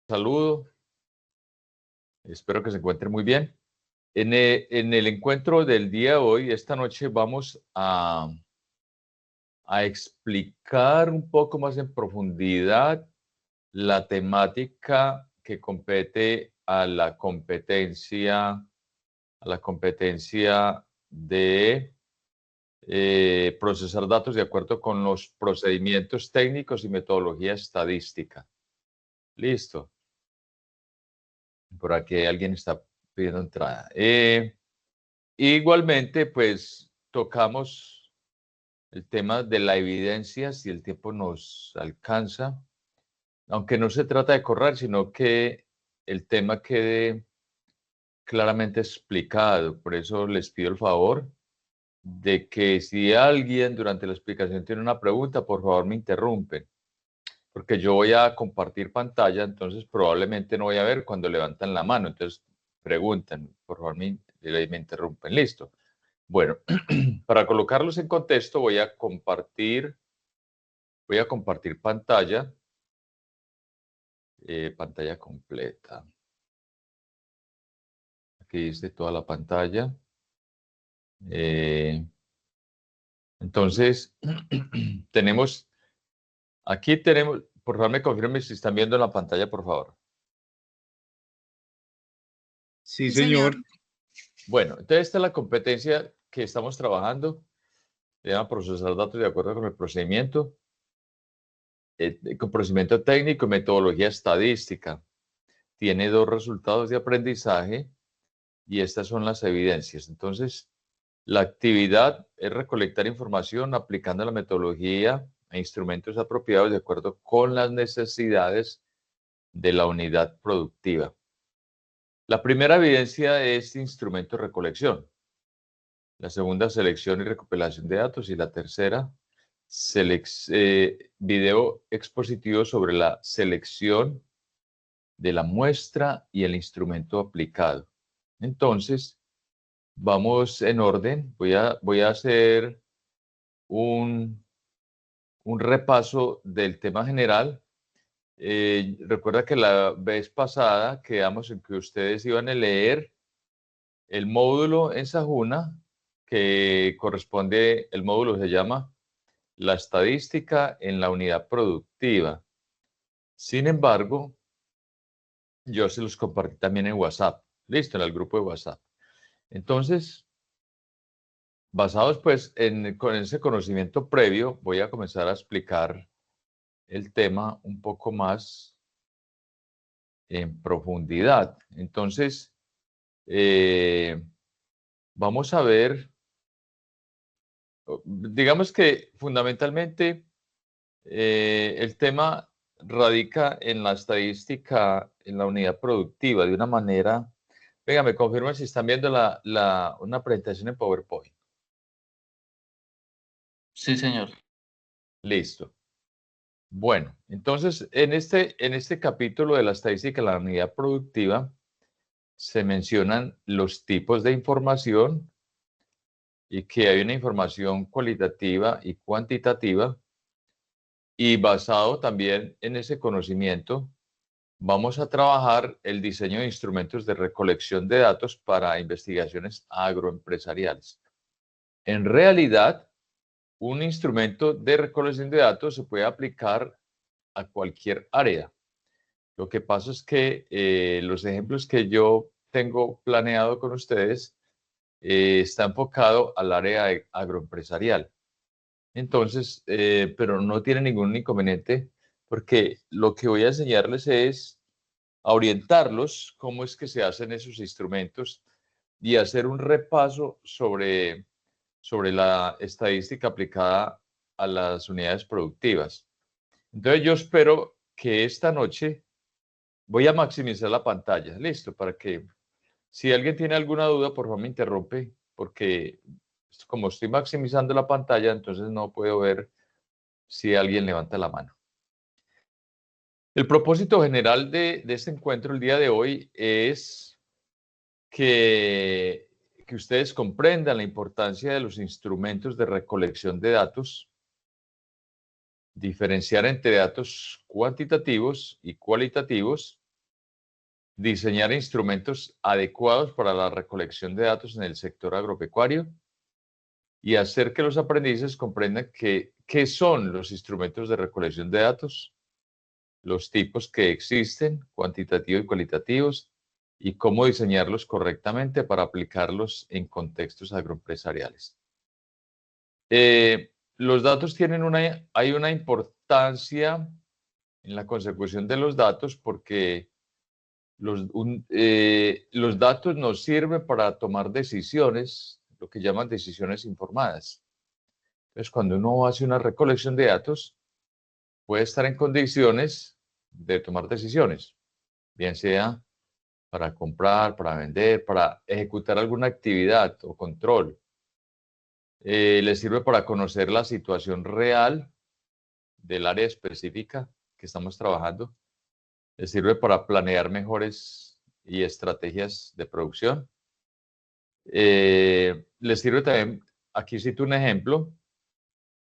Saludo, espero que se encuentren muy bien. En el encuentro del día de hoy, esta noche, vamos a explicar un poco más en profundidad la temática que compete a la competencia de procesar datos de acuerdo con los procedimientos técnicos y metodología estadística. Listo. Por aquí alguien está pidiendo entrada. Igualmente, pues tocamos el tema de la evidencia, si el tiempo nos alcanza, aunque no se trata de correr, sino que el tema quede claramente explicado. Por eso les pido el favor de que si alguien durante la explicación tiene una pregunta, por favor me interrumpen, porque yo voy a compartir pantalla, entonces probablemente no voy a ver cuando levantan la mano, entonces preguntan, por favor me interrumpen. Listo. Bueno, para colocarlos en contexto voy a compartir pantalla, pantalla completa. Aquí dice toda la pantalla. Entonces, aquí tenemos, por favor me confirmen si están viendo la pantalla, por favor. Sí, señor. Bueno, entonces esta es la competencia que estamos trabajando. Se llama procesar datos de acuerdo con el procedimiento, con procedimiento técnico y metodología estadística. Tiene dos resultados de aprendizaje y estas son las evidencias. Entonces, la actividad es recolectar información aplicando la metodología e instrumentos apropiados de acuerdo con las necesidades de la unidad productiva. La primera evidencia es instrumento de recolección. La segunda, selección y recopilación de datos. Y la tercera, video expositivo sobre la selección de la muestra y el instrumento aplicado. Entonces, vamos en orden. Voy a hacer un repaso del tema general. Recuerda que la vez pasada quedamos en que ustedes iban a leer el módulo en Sajuna, que corresponde, el módulo se llama La estadística en la unidad productiva. Sin embargo, yo se los compartí también en WhatsApp. Listo, en el grupo de WhatsApp. Entonces, basados pues con ese conocimiento previo, voy a comenzar a explicar el tema un poco más en profundidad. Entonces, vamos a ver, digamos que fundamentalmente el tema radica en la estadística, en la unidad productiva, de una manera. Venga, me confirman si están viendo una presentación en PowerPoint. Sí, señor. Listo. Bueno, entonces en este capítulo de la estadística en la unidad productiva se mencionan los tipos de información y que hay una información cualitativa y cuantitativa, y basado también en ese conocimiento vamos a trabajar el diseño de instrumentos de recolección de datos para investigaciones agroempresariales. En realidad, un instrumento de recolección de datos se puede aplicar a cualquier área. Lo que pasa es que los ejemplos que yo tengo planeado con ustedes está enfocado al área agroempresarial. Entonces, pero no tiene ningún inconveniente porque lo que voy a enseñarles es a orientarlos cómo es que se hacen esos instrumentos y hacer un repaso sobre la estadística aplicada a las unidades productivas. Entonces yo espero que esta noche voy a maximizar la pantalla, listo, para que si alguien tiene alguna duda, por favor me interrumpe, porque como estoy maximizando la pantalla, entonces no puedo ver si alguien levanta la mano. El propósito general de este encuentro el día de hoy es que ustedes comprendan la importancia de los instrumentos de recolección de datos, diferenciar entre datos cuantitativos y cualitativos diseñar instrumentos adecuados para la recolección de datos en el sector agropecuario y hacer que los aprendices comprendan qué son los instrumentos de recolección de datos, los tipos que existen, cuantitativos y cualitativos, y cómo diseñarlos correctamente para aplicarlos en contextos agroempresariales. Los datos hay una importancia en la consecución de los datos porque los datos nos sirven para tomar decisiones, lo que llaman decisiones informadas. Entonces, cuando uno hace una recolección de datos, puede estar en condiciones de tomar decisiones, bien sea para comprar, para vender, para ejecutar alguna actividad o control. Le sirve para conocer la situación real del área específica que estamos trabajando. Le sirve para planear mejores y estrategias de producción. Le sirve también, aquí cito un ejemplo,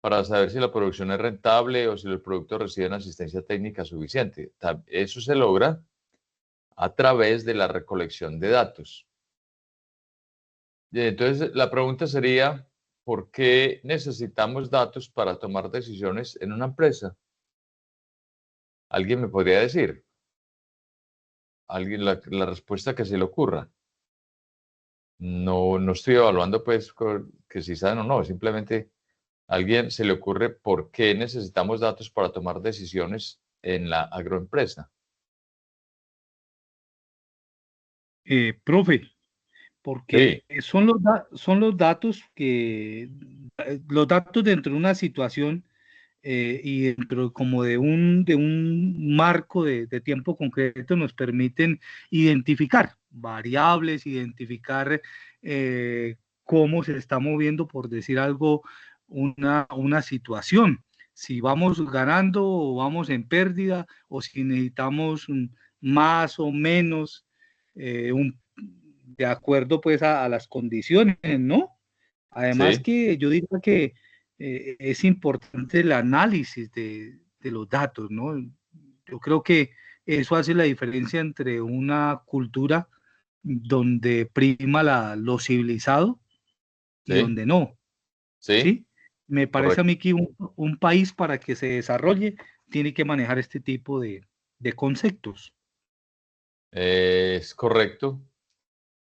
para saber si la producción es rentable o si el producto recibe una asistencia técnica suficiente. Eso se logra a través de la recolección de datos. Entonces, la pregunta sería, ¿por qué necesitamos datos para tomar decisiones en una empresa? ¿Alguien me podría decir? ¿Alguien la respuesta que se le ocurra? No estoy evaluando pues que si saben o no, simplemente a alguien se le ocurre por qué necesitamos datos para tomar decisiones en la agroempresa. Profe, porque Sí, son los datos los datos dentro de una situación y dentro como de un marco de tiempo concreto nos permiten identificar variables, identificar cómo se está moviendo, por decir algo, una situación. Si vamos ganando o vamos en pérdida o si necesitamos más o menos de acuerdo pues a las condiciones, ¿no? Además sí, que yo diría que es importante el análisis de los datos, ¿no? Yo creo que eso hace la diferencia entre una cultura donde prima lo civilizado y sí, donde no, sí, ¿sí? Me parece a correcto. mí que un país para que se desarrolle tiene que manejar este tipo de conceptos. Es correcto.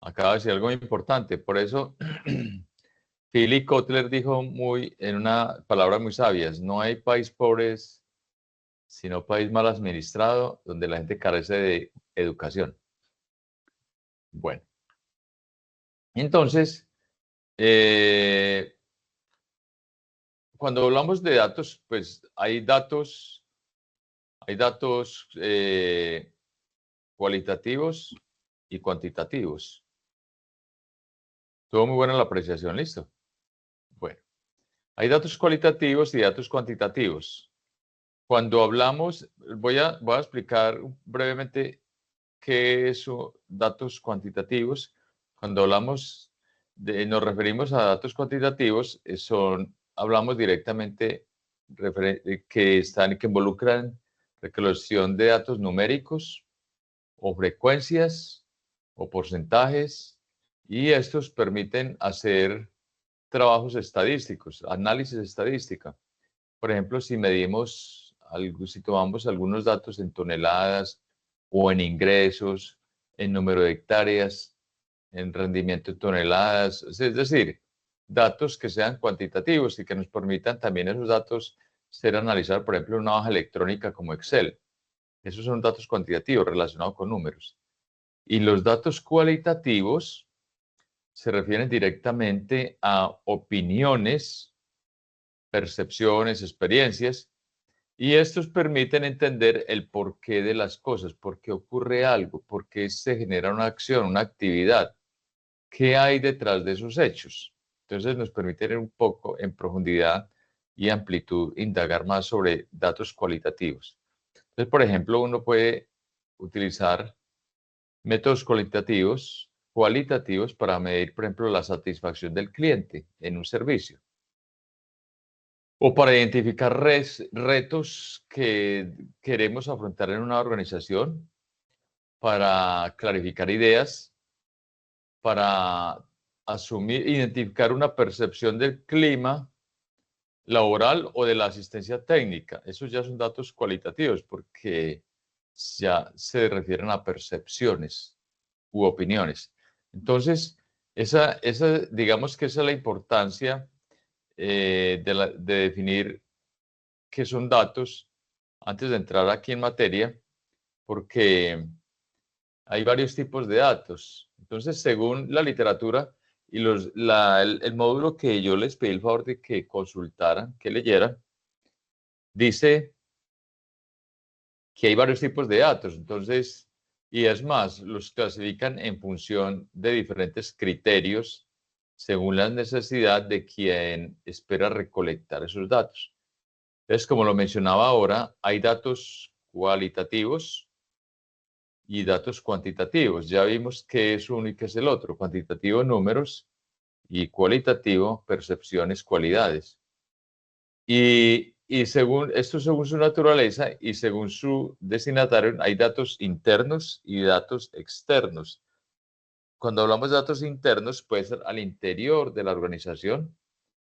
Acaba de decir algo importante. Por eso, Philip Kotler dijo en una palabra muy sabia, no hay país pobre, sino país mal administrado, donde la gente carece de educación. Bueno, entonces, eh, cuando hablamos de datos, pues hay datos cualitativos y cuantitativos. Estuvo muy buena la apreciación, listo. Bueno, hay datos cualitativos y datos cuantitativos. Cuando hablamos, voy a explicar brevemente qué son datos cuantitativos. Cuando nos referimos a datos cuantitativos, hablamos directamente que involucran recolección de datos numéricos o frecuencias o porcentajes, y estos permiten hacer trabajos estadísticos, análisis estadística. Por ejemplo, si tomamos algunos datos en toneladas o en ingresos, en número de hectáreas, en rendimiento en toneladas, es decir, datos que sean cuantitativos y que nos permitan también esos datos ser analizados, por ejemplo, en una hoja electrónica como Excel. Esos son datos cuantitativos relacionados con números. Y los datos cualitativos se refieren directamente a opiniones, percepciones, experiencias, y estos permiten entender el porqué de las cosas, por qué ocurre algo, por qué se genera una acción, una actividad, qué hay detrás de esos hechos. Entonces nos permite un poco en profundidad y amplitud indagar más sobre datos cualitativos. Entonces, por ejemplo, uno puede utilizar métodos cualitativos para medir, por ejemplo, la satisfacción del cliente en un servicio o para identificar retos que queremos afrontar en una organización para clarificar ideas, para identificar una percepción del clima laboral o de la asistencia técnica. Esos ya son datos cualitativos porque ya se refieren a percepciones u opiniones. Entonces, digamos que esa es la importancia de definir qué son datos antes de entrar aquí en materia, porque hay varios tipos de datos. Entonces, según la literatura y el módulo que yo les pedí el favor de que consultaran, que leyeran, dice que hay varios tipos de datos. Entonces, y es más, los clasifican en función de diferentes criterios según la necesidad de quien espera recolectar esos datos. Entonces, como lo mencionaba ahora, hay datos cualitativos y datos cuantitativos. Ya vimos qué es uno y qué es el otro. Cuantitativo, números, y cualitativo, percepciones, cualidades. Y según su naturaleza y según su destinatario, hay datos internos y datos externos. Cuando hablamos de datos internos, puede ser al interior de la organización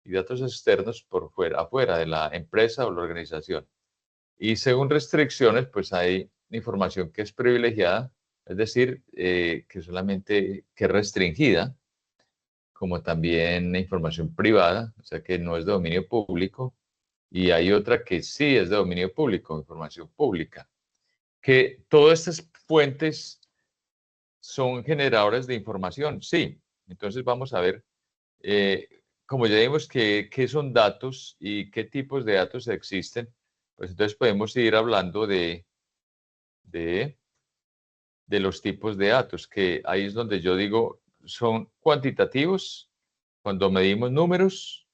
y datos externos por fuera, afuera de la empresa o la organización. Y según restricciones, pues hay información que es privilegiada, es decir, que solamente que es restringida, como también información privada, o sea que no es de dominio público, y hay otra que sí es de dominio público, información pública, que todas estas fuentes son generadores de información, sí. Entonces vamos a ver, como ya vimos qué son datos y qué tipos de datos existen, pues entonces podemos ir hablando de, de los tipos de datos, que ahí es donde yo digo, son cuantitativos, cuando medimos números,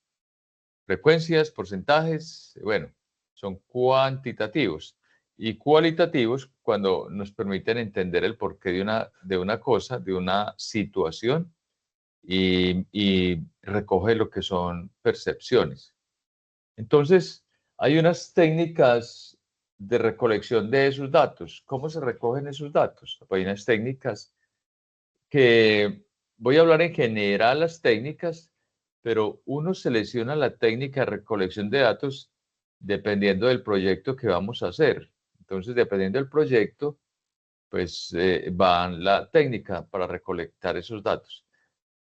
frecuencias, porcentajes, bueno, son cuantitativos. Y cualitativos cuando nos permiten entender el porqué de una cosa, de una situación, y recoge lo que son percepciones. Entonces, hay unas técnicas de recolección de esos datos. ¿Cómo se recogen esos datos? Hay unas técnicas que voy a hablar en general las técnicas, pero uno selecciona la técnica de recolección de datos dependiendo del proyecto que vamos a hacer. Entonces, dependiendo del proyecto, pues va la técnica para recolectar esos datos.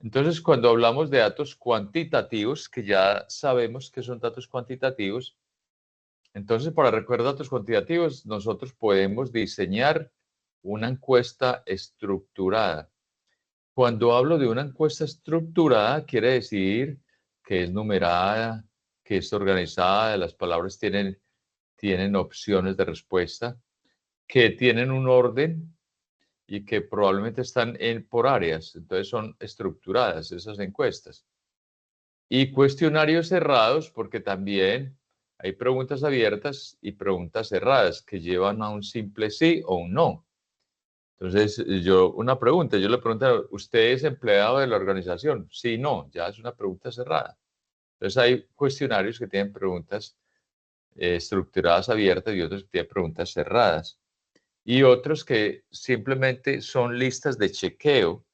Entonces, cuando hablamos de datos cuantitativos, que ya sabemos que son datos cuantitativos, entonces para recoger datos cuantitativos, nosotros podemos diseñar una encuesta estructurada. Cuando hablo de una encuesta estructurada, quiere decir que es numerada, que es organizada, las palabras tienen opciones de respuesta, que tienen un orden y que probablemente están por áreas. Entonces son estructuradas esas encuestas. Y cuestionarios cerrados, porque también hay preguntas abiertas y preguntas cerradas que llevan a un simple sí o un no. Entonces, una pregunta, yo le pregunto, ¿usted es empleado de la organización? Sí, no, ya es una pregunta cerrada. Entonces, hay cuestionarios que tienen preguntas estructuradas abiertas y otros que tienen preguntas cerradas. Y otros que simplemente son listas de chequeo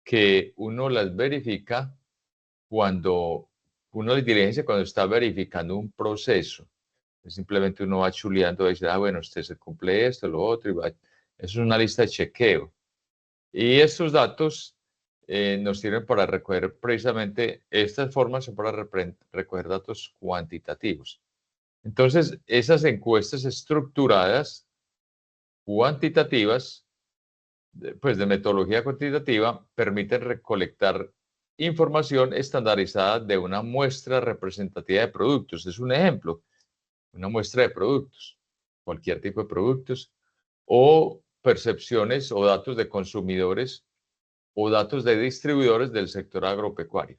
que uno las verifica cuando uno de diligencia, cuando está verificando un proceso. Simplemente uno va chuleando y dice, bueno, usted se cumple esto, lo otro, y va. Eso es una lista de chequeo. Y estos datos nos sirven para recoger precisamente, estas formas son para recoger datos cuantitativos. Entonces, esas encuestas estructuradas, cuantitativas, pues de metodología cuantitativa, permiten recolectar información estandarizada de una muestra representativa de productos. Es un ejemplo, una muestra de productos, cualquier tipo de productos, o percepciones o datos de consumidores o datos de distribuidores del sector agropecuario.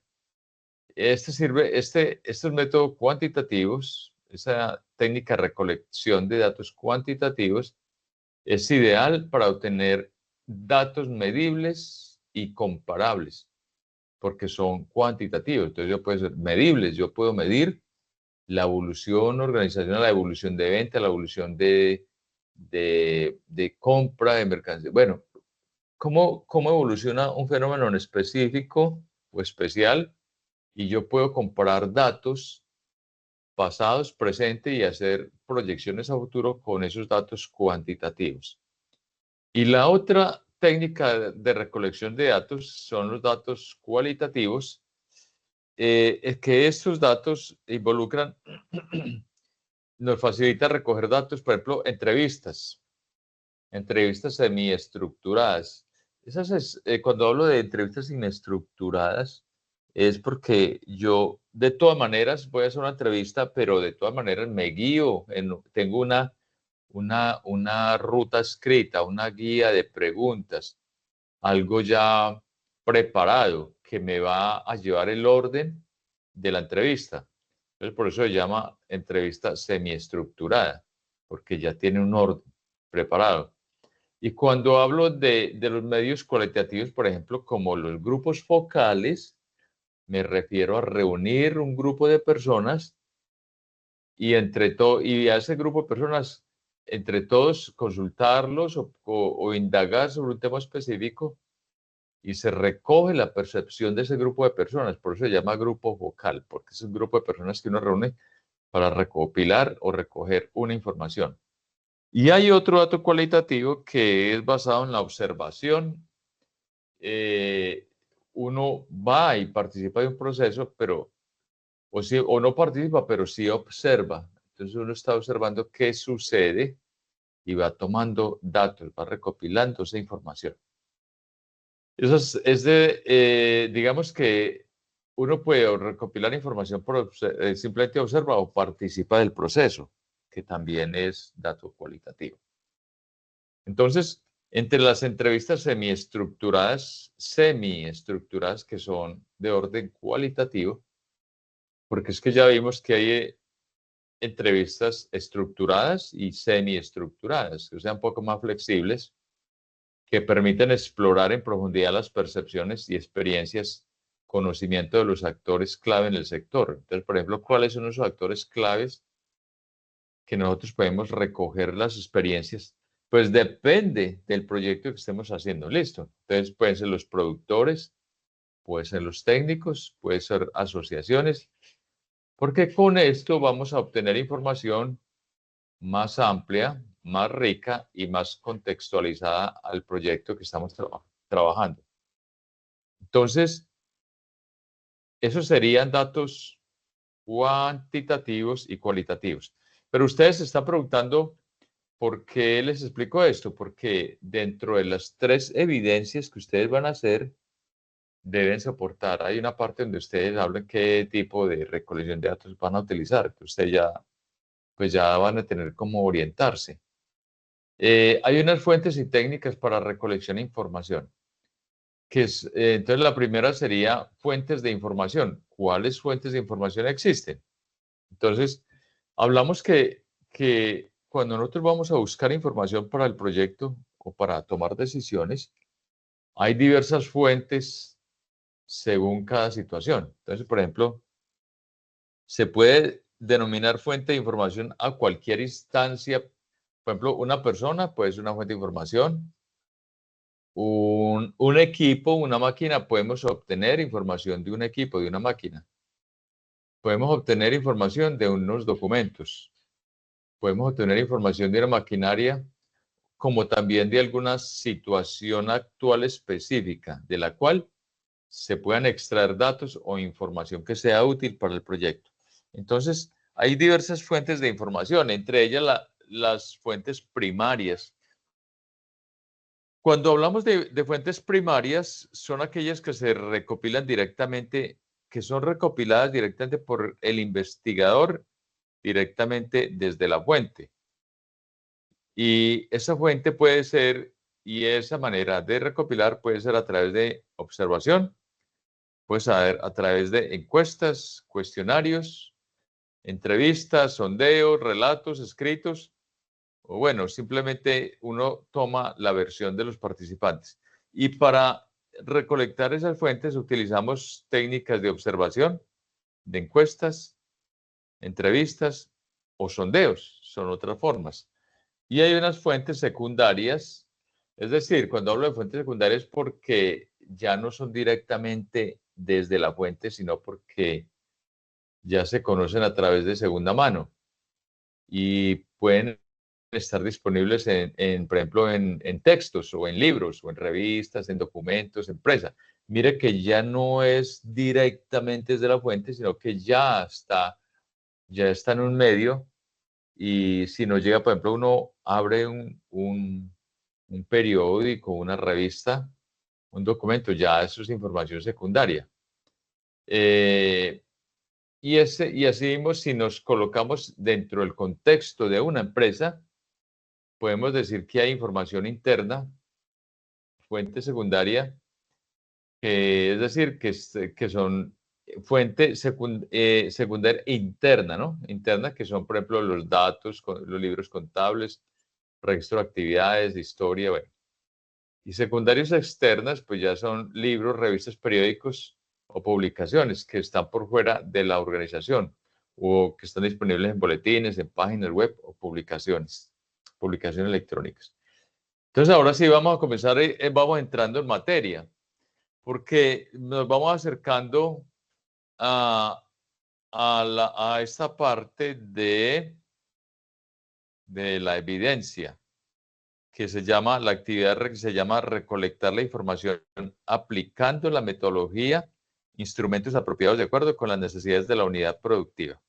Estos métodos cuantitativos, esa técnica de recolección de datos cuantitativos, es ideal para obtener datos medibles y comparables, porque son cuantitativos. Entonces, yo puedo ser medibles, yo puedo medir la evolución organizacional, la evolución de venta, la evolución de de compra de mercancías. Bueno, ¿cómo evoluciona un fenómeno en específico o especial? Y yo puedo comparar datos pasados, presentes y hacer proyecciones a futuro con esos datos cuantitativos. Y la otra técnica de recolección de datos son los datos cualitativos, es que estos datos involucran, nos facilita recoger datos, por ejemplo, entrevistas semiestructuradas. Cuando hablo de entrevistas inestructuradas, es porque yo de todas maneras voy a hacer una entrevista, pero de todas maneras me guío, tengo una ruta escrita, una guía de preguntas, algo ya preparado que me va a llevar el orden de la entrevista. Entonces, por eso se llama entrevista semiestructurada, porque ya tiene un orden preparado. Y cuando hablo de los medios cualitativos, por ejemplo, como los grupos focales, me refiero a reunir un grupo de personas y y a ese grupo de personas, entre todos, consultarlos o indagar sobre un tema específico y se recoge la percepción de ese grupo de personas. Por eso se llama grupo focal, porque es un grupo de personas que uno reúne para recopilar o recoger una información. Y hay otro dato cualitativo que es basado en la observación. Uno va y participa de un proceso, pero o no participa, pero sí observa. Entonces uno está observando qué sucede y va tomando datos, va recopilando esa información. Eso digamos que uno puede recopilar información simplemente observa o participa del proceso, que también es dato cualitativo. Entonces, entre las entrevistas semiestructuradas que son de orden cualitativo, porque es que ya vimos que hay entrevistas estructuradas y semiestructuradas, que sean un poco más flexibles, que permiten explorar en profundidad las percepciones y experiencias, conocimiento de los actores clave en el sector. Entonces, por ejemplo, ¿cuáles son los actores claves que nosotros podemos recoger las experiencias? Pues depende del proyecto que estemos haciendo. Listo. Entonces, pueden ser los productores, pueden ser los técnicos, pueden ser asociaciones, porque con esto vamos a obtener información más amplia, más rica y más contextualizada al proyecto que estamos trabajando. Entonces, esos serían datos cuantitativos y cualitativos. Pero ustedes se están preguntando por qué les explico esto, porque dentro de las 3 evidencias que ustedes van a hacer, deben soportar. Hay una parte donde ustedes hablan qué tipo de recolección de datos van a utilizar, que ustedes pues ya van a tener cómo orientarse. Hay unas fuentes y técnicas para recolección de información, entonces la primera sería fuentes de información. ¿Cuáles fuentes de información existen? Entonces, hablamos que cuando nosotros vamos a buscar información para el proyecto o para tomar decisiones, hay diversas fuentes según cada situación. Entonces, por ejemplo, se puede denominar fuente de información a cualquier instancia. Por ejemplo, una persona puede ser una fuente de información. Un equipo, una máquina, podemos obtener información de un equipo, de una máquina. Podemos obtener información de unos documentos. Podemos obtener información de una maquinaria, como también de alguna situación actual específica, de la cual se puedan extraer datos o información que sea útil para el proyecto. Entonces, hay diversas fuentes de información, entre ellas las fuentes primarias. Cuando hablamos de fuentes primarias, son aquellas que se recopilan directamente, que son recopiladas directamente por el investigador, directamente desde la fuente. Y esa fuente puede ser, y esa manera de recopilar puede ser a través de observación, puede ser a través de encuestas, cuestionarios, entrevistas, sondeos, relatos escritos, o bueno, simplemente uno toma la versión de los participantes. Y para recolectar esas fuentes utilizamos técnicas de observación, de encuestas, entrevistas o sondeos, son otras formas. Y hay unas fuentes secundarias, es decir, cuando hablo de fuentes secundarias es porque ya no son directamente desde la fuente, sino porque ya se conocen a través de segunda mano y pueden estar disponibles por ejemplo, en textos o en libros o en revistas, en documentos, en prensa. Mire que ya no es directamente desde la fuente, sino que ya está en un medio y si nos llega, por ejemplo, uno abre un periódico, una revista, un documento, ya eso es información secundaria. Y así mismo, si nos colocamos dentro del contexto de una empresa, podemos decir que hay información interna, fuente secundaria, es decir, que son fuente secundaria interna, ¿no? Interna, que son, por ejemplo, los datos, los libros contables, registro de actividades, de historia, bueno. Y secundarias externas, pues ya son libros, revistas, periódicos o publicaciones que están por fuera de la organización o que están disponibles en boletines, en páginas web o publicaciones electrónicas. Entonces, ahora sí vamos a comenzar, vamos entrando en materia, porque nos vamos acercando a, a esta parte de la evidencia, que se llama, la actividad que se llama recolectar la información aplicando la metodología, instrumentos apropiados de acuerdo con las necesidades de la unidad productiva.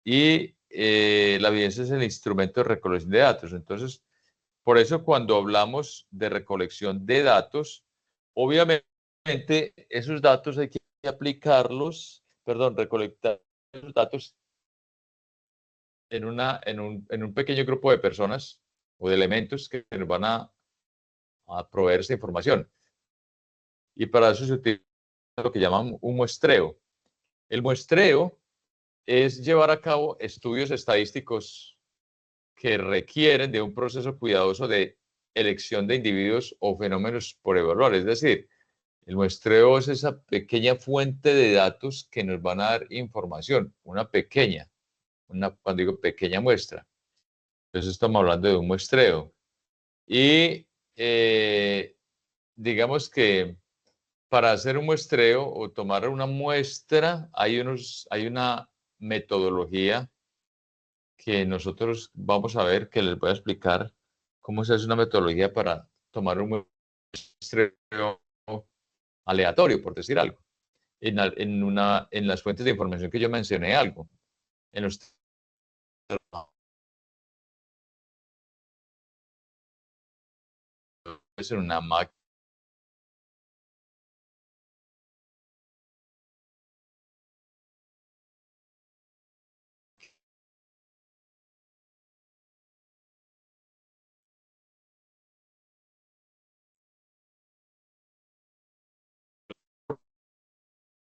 Y la evidencia es el instrumento de recolección de datos. Entonces, por eso cuando hablamos de recolección de datos, obviamente esos datos hay que aplicarlos, perdón, recolectar esos datos en un pequeño grupo de personas o de elementos que nos van a proveer esa información. Y para eso se utiliza lo que llaman un muestreo. El muestreo es llevar a cabo estudios estadísticos que requieren de un proceso cuidadoso de elección de individuos o fenómenos por evaluar. Es decir, el muestreo es esa pequeña fuente de datos que nos van a dar información, cuando digo pequeña muestra. Entonces estamos hablando de un muestreo. Y digamos que para hacer un muestreo o tomar una muestra hay una metodología que nosotros vamos a ver, que les voy a explicar cómo se hace una metodología para tomar un muestreo aleatorio, por decir algo. En las fuentes de información que yo mencioné algo. En los en una máquina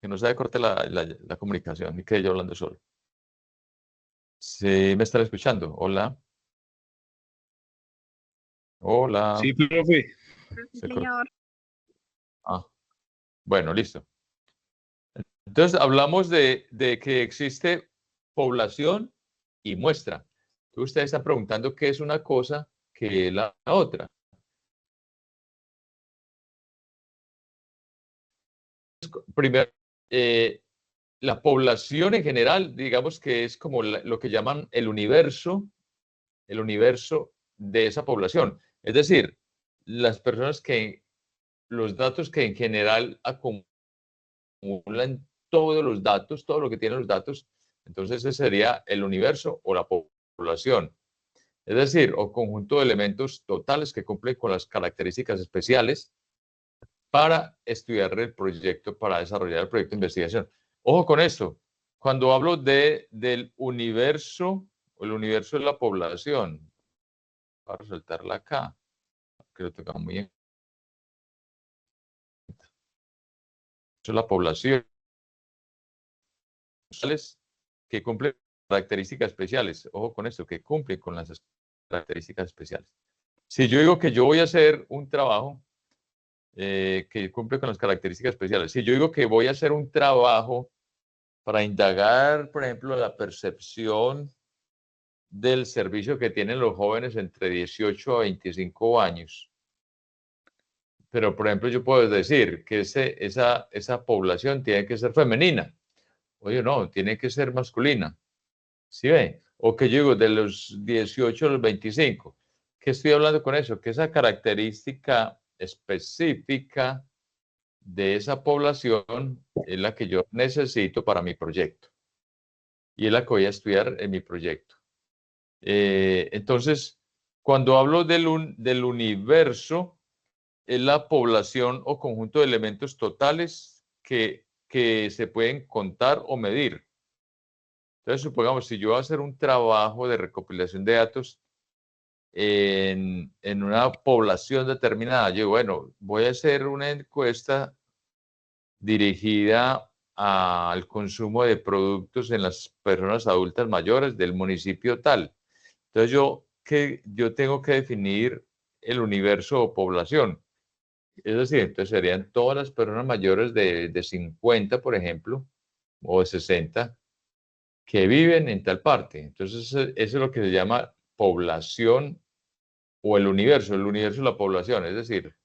que no se corte la comunicación y quede yo hablando solo. ¿Sí me están escuchando? Hola. Hola. Sí, profe. Señor. Ah, bueno, listo. Entonces, hablamos de que existe población y muestra. Ustedes están preguntando qué es una cosa, qué es la otra. Primero, la población en general, digamos que es como lo que llaman el universo de esa población. Es decir, los datos que en general acumulan todos los datos, todo lo que tienen los datos, entonces ese sería el universo o la población. Es decir, o conjunto de elementos totales que cumplen con las características especiales para estudiar el proyecto, para desarrollar el proyecto de investigación. Ojo con esto, cuando hablo del universo, o el universo de la población, para resaltarla acá, que lo tocamos muy bien. Eso es la población que cumplen características especiales. Ojo con esto, que cumplen con las características especiales. Si yo digo que yo voy a hacer un trabajo que cumple con las características especiales, si yo digo que voy a hacer un trabajo para indagar, por ejemplo, la percepción del servicio que tienen los jóvenes entre 18 a 25 años. Pero, por ejemplo, yo puedo decir que esa población tiene que ser femenina. Oye, no, tiene que ser masculina. ¿Sí ve? O que yo digo, de los 18 a los 25. ¿Qué estoy hablando con eso? Que esa característica específica de esa población es la que yo necesito para mi proyecto. Y es la que voy a estudiar en mi proyecto. Entonces, cuando hablo del universo, es la población o conjunto de elementos totales que se pueden contar o medir. Entonces, supongamos, si yo voy a hacer un trabajo de recopilación de datos en una población determinada, yo, bueno, voy a hacer una encuesta dirigida al consumo de productos en las personas adultas mayores del municipio tal. Entonces, yo tengo que definir el universo o población. Es decir, entonces serían todas las personas mayores de 50, por ejemplo, o de 60, que viven en tal parte. Entonces, eso es lo que se llama población o el universo es la población, es decir,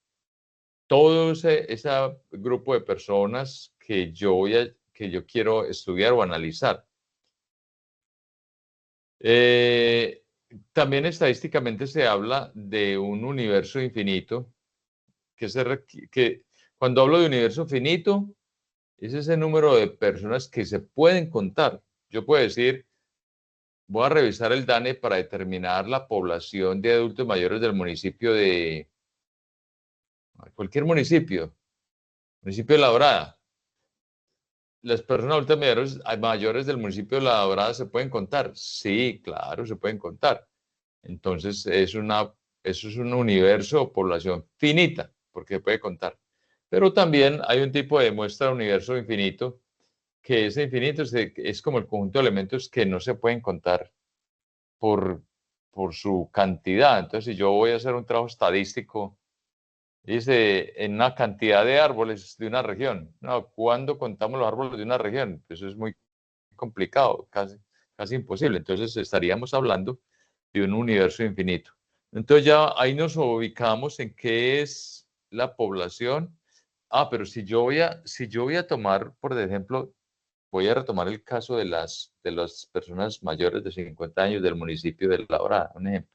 todo ese grupo de personas que yo quiero estudiar o analizar. También estadísticamente se habla de un universo infinito, que cuando hablo de universo finito, es ese número de personas que se pueden contar. Yo puedo decir, voy a revisar el DANE para determinar la población de adultos mayores del municipio de cualquier municipio de La Dorada. ¿Las personas adultas mayores del municipio de La Dorada se pueden contar? Sí, claro, se pueden contar. Entonces, eso es un universo o población finita, porque se puede contar. Pero también hay un tipo de muestra de universo infinito, que ese infinito es como el conjunto de elementos que no se pueden contar por, por su cantidad. Entonces, si yo voy a hacer un trabajo estadístico, dice en una cantidad de árboles de una región. No, ¿cuándo contamos los árboles de una región? Eso es muy complicado, casi imposible. Entonces, estaríamos hablando de un universo infinito. Entonces, ya ahí nos ubicamos en qué es la población. Pero si yo voy a tomar, por ejemplo, voy a retomar el caso de las personas mayores de 50 años del municipio de La Dorada, un ejemplo.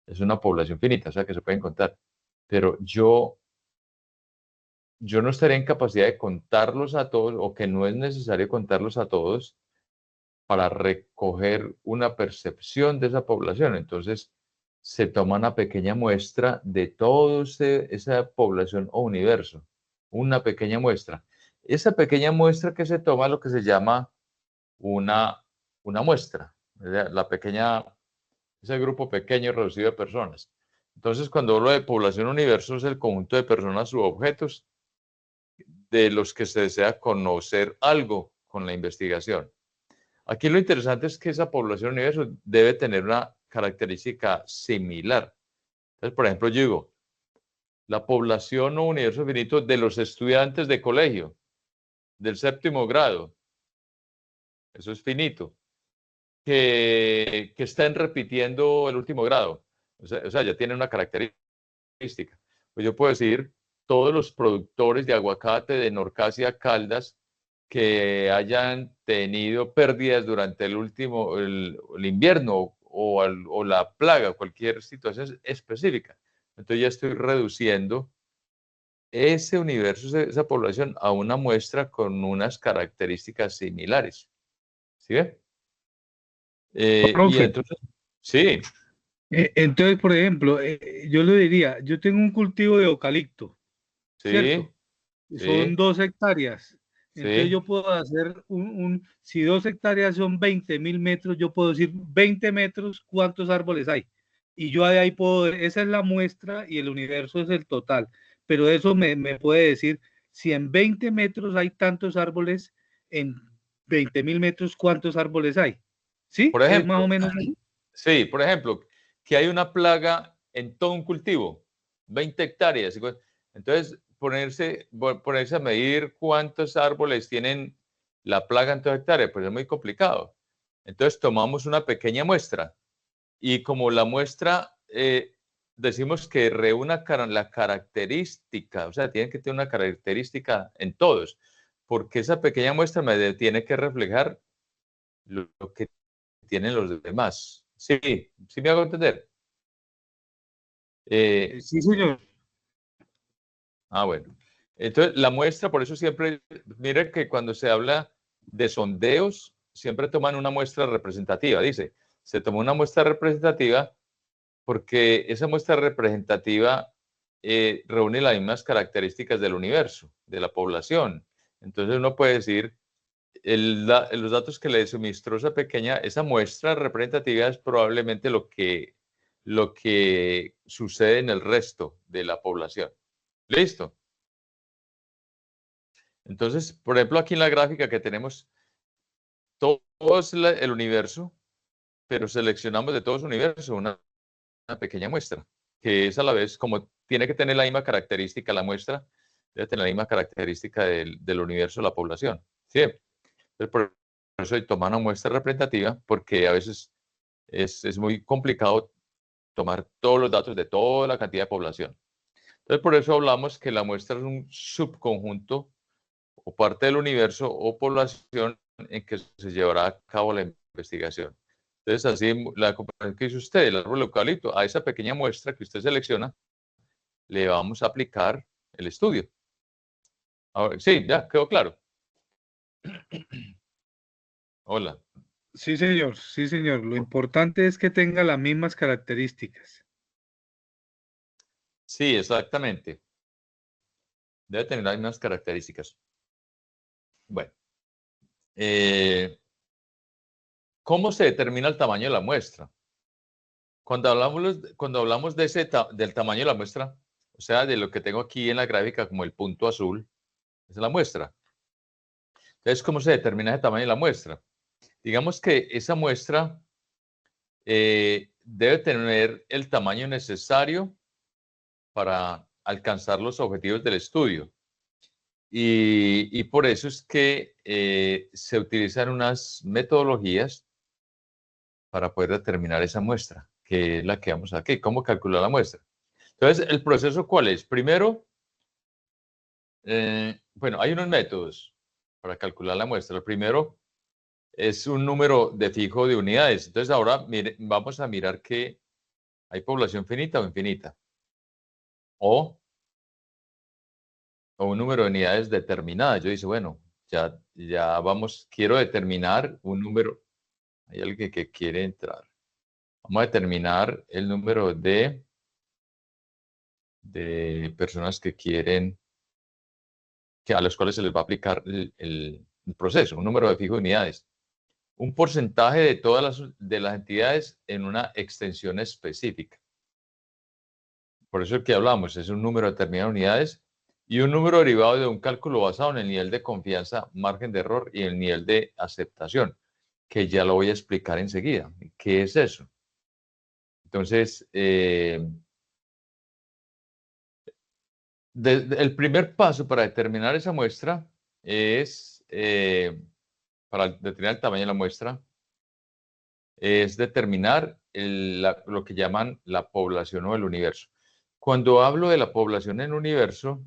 Es una población finita, o sea que se pueden contar. Pero yo no estaría en capacidad de contarlos a todos, o que no es necesario contarlos a todos para recoger una percepción de esa población. Entonces, se toma una pequeña muestra de toda esa población o universo, una pequeña muestra. Esa pequeña muestra que se toma es lo que se llama una muestra, la pequeña, ese grupo pequeño reducido de personas. Entonces, cuando hablo de población universo, es el conjunto de personas u objetos de los que se desea conocer algo con la investigación. Aquí lo interesante es que esa población universo debe tener una característica similar. Entonces, por ejemplo, yo digo, la población o universo finito de los estudiantes de colegio, del séptimo grado, eso es finito, que estén repitiendo el último grado. O sea, ya tiene una característica. Pues yo puedo decir, todos los productores de aguacate de Norcasia Caldas que hayan tenido pérdidas durante el invierno o la plaga, cualquier situación específica. Entonces ya estoy reduciendo ese universo, esa población, a una muestra con unas características similares. ¿Sí ve? Y Profe, entonces, sí, entonces, por ejemplo, yo le diría, yo tengo un cultivo de eucalipto, sí, ¿cierto? Son sí, 2 hectáreas. Entonces sí. yo puedo hacer si 2 hectáreas son 20.000 metros, yo puedo decir 20 metros cuántos árboles hay. Y yo de ahí puedo, esa es la muestra y el universo es el total. Pero eso me puede decir, si en 20 metros hay tantos árboles, en 20.000 metros cuántos árboles hay. ¿Sí? Por Es más o ejemplo, menos así. sí, por ejemplo, que hay una plaga en todo un cultivo, 20 hectáreas. Entonces, ponerse a medir cuántos árboles tienen la plaga en toda hectárea, pues es muy complicado. Entonces tomamos una pequeña muestra y como la muestra decimos que reúna la característica, o sea, tiene que tener una característica en todos, porque esa pequeña muestra me tiene que reflejar lo que tienen los demás. Sí, sí me hago entender. Sí, señor. Bueno. Entonces, la muestra, por eso siempre, mire que cuando se habla de sondeos, siempre toman una muestra representativa. Dice, se tomó una muestra representativa porque esa muestra representativa reúne las mismas características del universo, de la población. Entonces uno puede decir, los datos que le suministró esa muestra representativa es probablemente lo que sucede en el resto de la población. ¿Listo? Entonces, por ejemplo, aquí en la gráfica que tenemos todo es el universo, pero seleccionamos de todo su universo una pequeña muestra, que es a la vez, como tiene que tener la misma característica la muestra, debe tener la misma característica del universo de la población. ¿Sí? Entonces, por eso tomar una muestra representativa, porque a veces es muy complicado tomar todos los datos de toda la cantidad de población. Entonces, por eso hablamos que la muestra es un subconjunto o parte del universo o población en que se llevará a cabo la investigación. Entonces, así, la comparación que hizo usted, el árbol eucalipto, a esa pequeña muestra que usted selecciona, le vamos a aplicar el estudio. Ahora, sí, ya, quedó claro. Hola. Sí, señor. Sí, señor. Lo importante es que tenga las mismas características. Sí, exactamente. Debe tener las mismas características. Bueno, ¿cómo se determina el tamaño de la muestra? Cuando hablamos del tamaño de la muestra, o sea, de lo que tengo aquí en la gráfica como el punto azul, es la muestra. Entonces, ¿cómo se determina ese tamaño de la muestra? Digamos que esa muestra debe tener el tamaño necesario para alcanzar los objetivos del estudio. Y por eso es que se utilizan unas metodologías para poder determinar esa muestra, que es la que vamos aquí. ¿Cómo calcular la muestra? Entonces, ¿el proceso cuál es? Primero, bueno, hay unos métodos para calcular la muestra. El primero es un número de fijo de unidades. Entonces, ahora vamos a mirar que hay población finita o infinita. O un número de unidades determinadas. Yo dice, bueno, ya vamos, quiero determinar un número. Hay alguien que quiere entrar. Vamos a determinar el número de personas que quieren, a los cuales se les va a aplicar el proceso, un número de fijo de unidades. Un porcentaje de todas las entidades en una extensión específica. Por eso el que hablamos es un número determinado de unidades y un número derivado de un cálculo basado en el nivel de confianza, margen de error y el nivel de aceptación, que ya lo voy a explicar enseguida. ¿Qué es eso? Entonces, el primer paso para determinar esa muestra es, para determinar el tamaño de la muestra, es determinar lo que llaman la población o el universo. Cuando hablo de la población en el universo,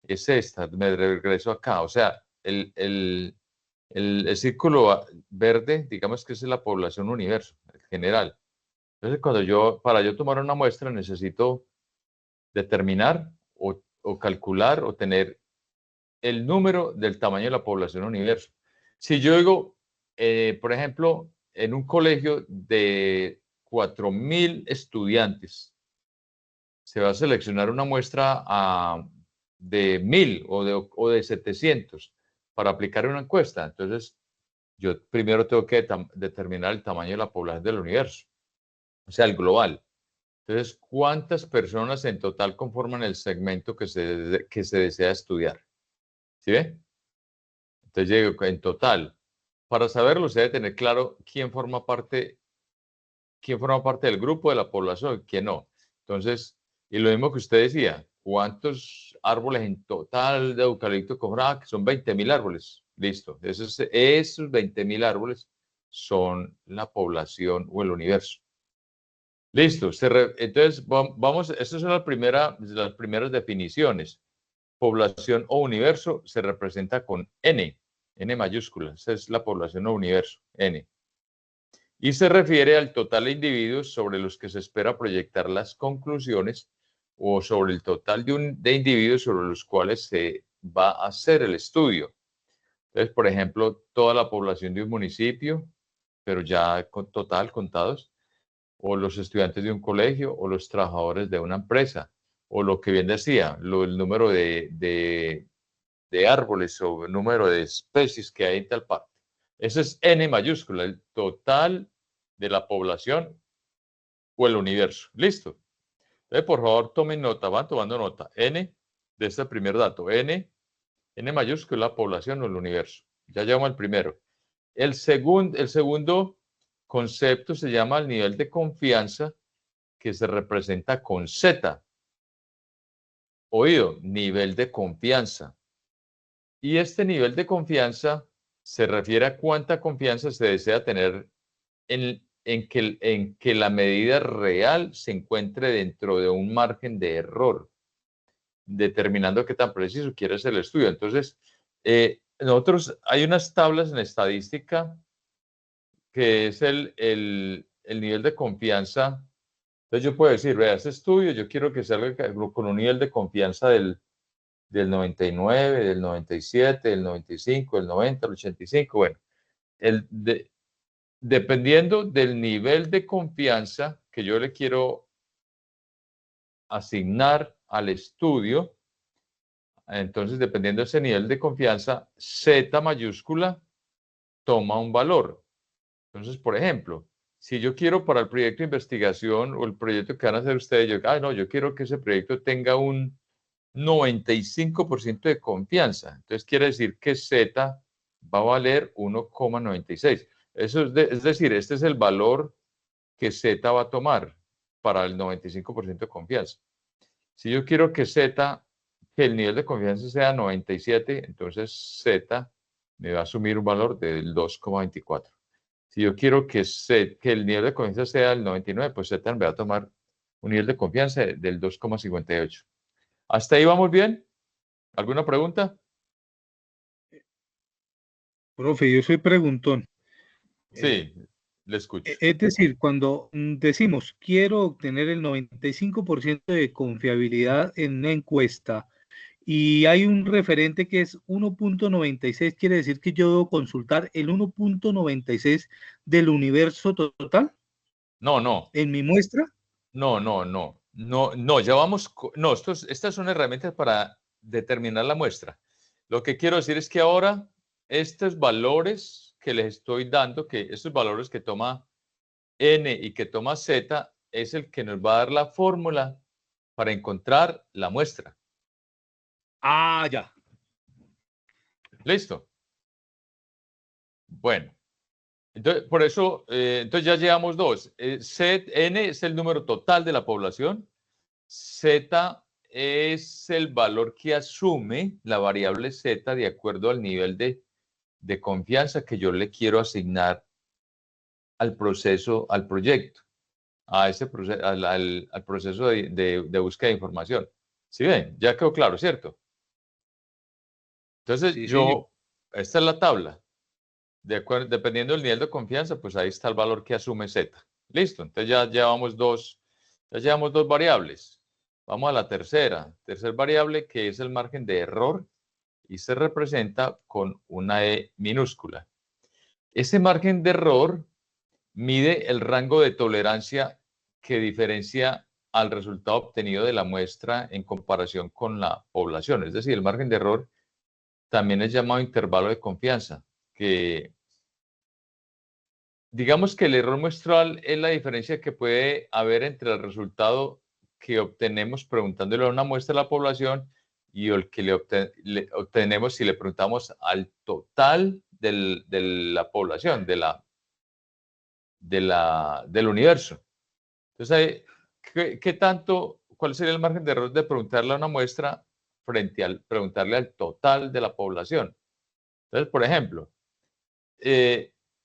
es esta, me regreso acá, o sea, el círculo verde, digamos que es la población universo, en general. Entonces, para yo tomar una muestra necesito determinar o calcular o tener el número del tamaño de la población universo. Si yo digo, por ejemplo, en un colegio de 4.000 estudiantes, se va a seleccionar una muestra de 1.000 o de 700 para aplicar una encuesta. Entonces, yo primero tengo que determinar el tamaño de la población del universo, o sea, el global. Entonces, ¿cuántas personas en total conforman el segmento que se desea estudiar? ¿Sí ve? Entonces, llego en total. Para saberlo, se debe tener claro quién forma parte del grupo de la población y quién no. Entonces, y lo mismo que usted decía, ¿cuántos árboles en total de eucalipto cobraba? Que son 20.000 árboles. Listo. Esos 20.000 árboles son la población o el universo. Listo. Entonces, vamos, estas son las primeras definiciones. Población o universo se representa con N mayúscula. Esa es la población o universo, N. Y se refiere al total de individuos sobre los que se espera proyectar las conclusiones o sobre el total de individuos sobre los cuales se va a hacer el estudio. Entonces, por ejemplo, toda la población de un municipio, pero ya con total contados, o los estudiantes de un colegio, o los trabajadores de una empresa, o lo que bien decía, el número de árboles o el número de especies que hay en tal parte. Ese es N mayúscula, el total de la población o el universo. Listo. Entonces, por favor, tomen nota, van tomando nota. N de este primer dato. N mayúscula, población o el universo. Ya llegamos al primero. El segundo concepto se llama el nivel de confianza, que se representa con Z. Oído, nivel de confianza. Y este nivel de confianza se refiere a cuánta confianza se desea tener en que la medida real se encuentre dentro de un margen de error, determinando qué tan preciso quiere ser el estudio. Entonces, hay unas tablas en estadística que es el nivel de confianza. Entonces yo puedo decir, vea, este estudio yo quiero que salga con un nivel de confianza del 99, del 97, del 95, del 90, del 85. Bueno, dependiendo del nivel de confianza que yo le quiero asignar al estudio, entonces dependiendo de ese nivel de confianza, Z mayúscula toma un valor. Entonces, por ejemplo, si yo quiero para el proyecto de investigación o el proyecto que van a hacer ustedes, yo quiero que ese proyecto tenga un 95% de confianza. Entonces quiere decir que Z va a valer 1,96. Eso es decir, este es el valor que Z va a tomar para el 95% de confianza. Si yo quiero que el nivel de confianza sea 97, entonces Z me va a asumir un valor del 2,24. Si yo quiero que el nivel de confianza sea el 99, pues Z me va a tomar un nivel de confianza del 2,58. ¿Hasta ahí vamos bien? ¿Alguna pregunta? Profe, yo soy preguntón. Sí, le escucho. Es decir, cuando decimos quiero obtener el 95% de confiabilidad en una encuesta y hay un referente que es 1,96, quiere decir que yo debo consultar el 1,96 del universo total No. en mi muestra. No, ya vamos. No, estas son herramientas para determinar la muestra. Lo que quiero decir es que ahora estos valores que les estoy dando, que estos valores que toma N y que toma Z, es el que nos va a dar la fórmula para encontrar la muestra. Ah, ya. ¿Listo? Bueno, entonces, por eso, entonces ya llevamos dos. N es el número total de la población. Z es el valor que asume la variable Z de acuerdo al nivel de confianza que yo le quiero asignar al proceso, al proyecto, a ese proceso, al proceso de búsqueda de información. ¿Sí ven? Ya quedó claro, ¿cierto? Entonces, Sí, señor. esta es la tabla. Dependiendo del nivel de confianza, pues ahí está el valor que asume Z. Listo, entonces ya llevamos dos variables. Vamos a la tercera variable, que es el margen de error y se representa con una E minúscula. Ese margen de error mide el rango de tolerancia que diferencia al resultado obtenido de la muestra en comparación con la población. Es decir, el margen de error también es llamado intervalo de confianza, que digamos que el error muestral es la diferencia que puede haber entre el resultado que obtenemos preguntándole a una muestra de la población y el que le obtenemos si le preguntamos al total de la población, del universo. Entonces, ¿cuál sería el margen de error de preguntarle a una muestra frente al preguntarle al total de la población? Entonces, por ejemplo,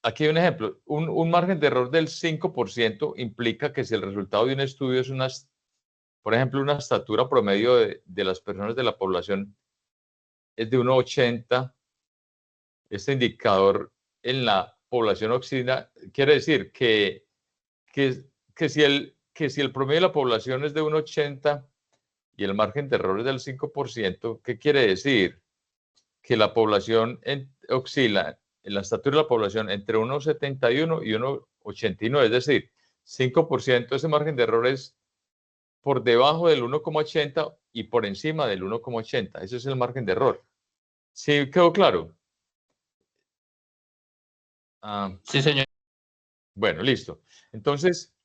aquí hay un ejemplo. Un margen de error del 5% implica que si el resultado de un estudio es por ejemplo, una estatura promedio de las personas de la población es de 1,80, este indicador en la población occidental quiere decir que si el promedio de la población es de 1,80 y el margen de error es del 5%, ¿qué quiere decir? Que la población oscila en la estatura de la población entre 1,71 y 1,89, es decir, 5%, ese margen de error es por debajo del 1,80 y por encima del 1,80. Ese es el margen de error. ¿Sí quedó claro? Sí, señor. Bueno, listo. Entonces,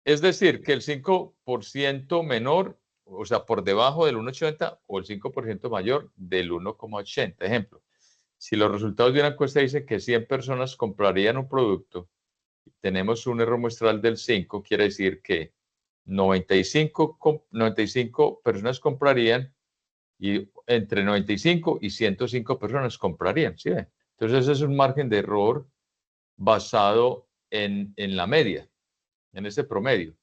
es decir, que el 5% menor, o sea, por debajo del 1,80 o el 5% mayor del 1,80. Ejemplo, si los resultados de una encuesta dicen que 100 personas comprarían un producto, tenemos un error muestral del 5, quiere decir que 95 personas comprarían y entre 95 y 105 personas comprarían. ¿Sí? Entonces, ese es un margen de error basado en la media, en ese promedio.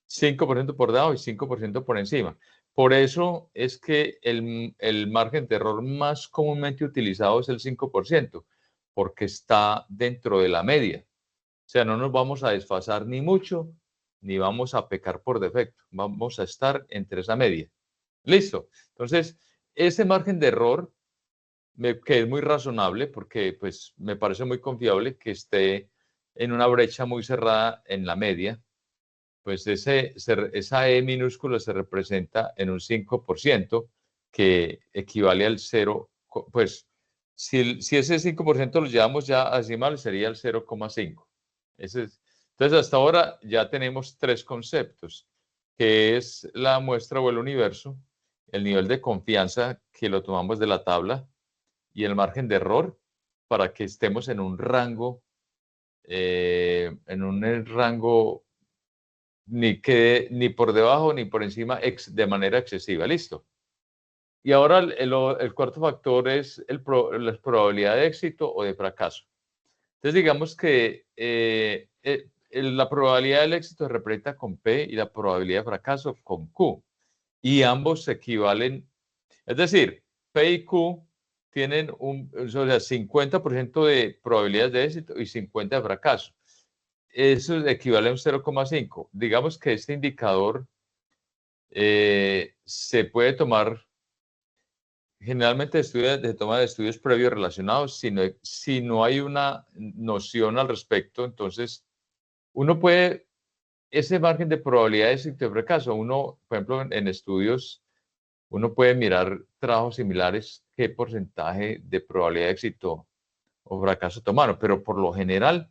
5% por debajo y 5% por encima. Por eso es que el margen de error más comúnmente utilizado es el 5%, porque está dentro de la media. O sea, no nos vamos a desfasar ni mucho, ni vamos a pecar por defecto. Vamos a estar entre esa media. Listo. Entonces, ese margen de error, que es muy razonable, porque pues, me parece muy confiable que esté en una brecha muy cerrada en la media, pues esa E minúscula se representa en un 5%, que equivale al 0, pues si ese 5% lo llevamos ya a decimal, sería el 0,5. Entonces, hasta ahora ya tenemos tres conceptos, que es la muestra o el universo, el nivel de confianza, que lo tomamos de la tabla, y el margen de error, para que estemos en un rango, ni por debajo ni por encima de manera excesiva. Listo. Y ahora el cuarto factor es la probabilidad de éxito o de fracaso. Entonces, digamos que la probabilidad del éxito se representa con P y la probabilidad de fracaso con Q. Y ambos se equivalen. Es decir, P y Q tienen o sea, 50% de probabilidades de éxito y 50% de fracaso. Eso equivale a un 0,5. Digamos que este indicador se puede tomar, generalmente se toma de estudios previos relacionados. Si no hay una noción al respecto, entonces uno puede, ese margen de probabilidad de éxito y fracaso, uno, por ejemplo, en estudios, uno puede mirar trabajos similares, qué porcentaje de probabilidad de éxito o fracaso tomaron, pero por lo general,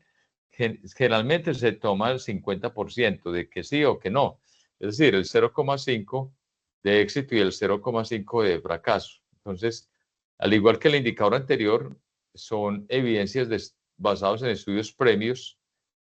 generalmente se toma el 50% de que sí o que no, es decir, el 0,5 de éxito y el 0,5 de fracaso. Entonces, al igual que el indicador anterior, son evidencias basadas en estudios previos,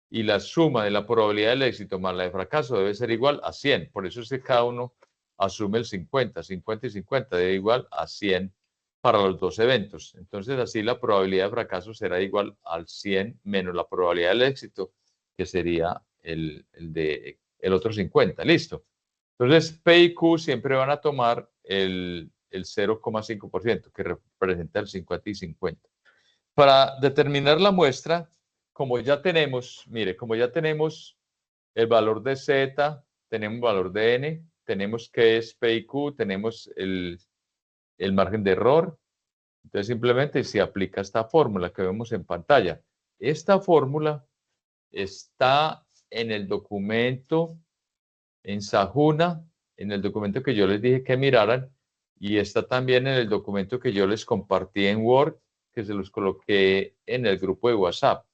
y la suma de la probabilidad del éxito más la de fracaso debe ser igual a 100. Por eso es que cada uno asume el 50, 50 y 50, debe igual a 100 para los dos eventos. Entonces, así la probabilidad de fracaso será igual al 100 menos la probabilidad del éxito, que sería el otro 50. Listo. Entonces, P y Q siempre van a tomar el 0,5%, que representa el 50 y 50. Para determinar la muestra, como ya tenemos, mire, como ya tenemos el valor de Z, tenemos el valor de N, tenemos qué es P y Q, tenemos el margen de error. Entonces, simplemente se aplica esta fórmula que vemos en pantalla. Esta fórmula está en el documento, en Sahuna, en el documento que yo les dije que miraran, y está también en el documento que yo les compartí en Word, que se los coloqué en el grupo de WhatsApp.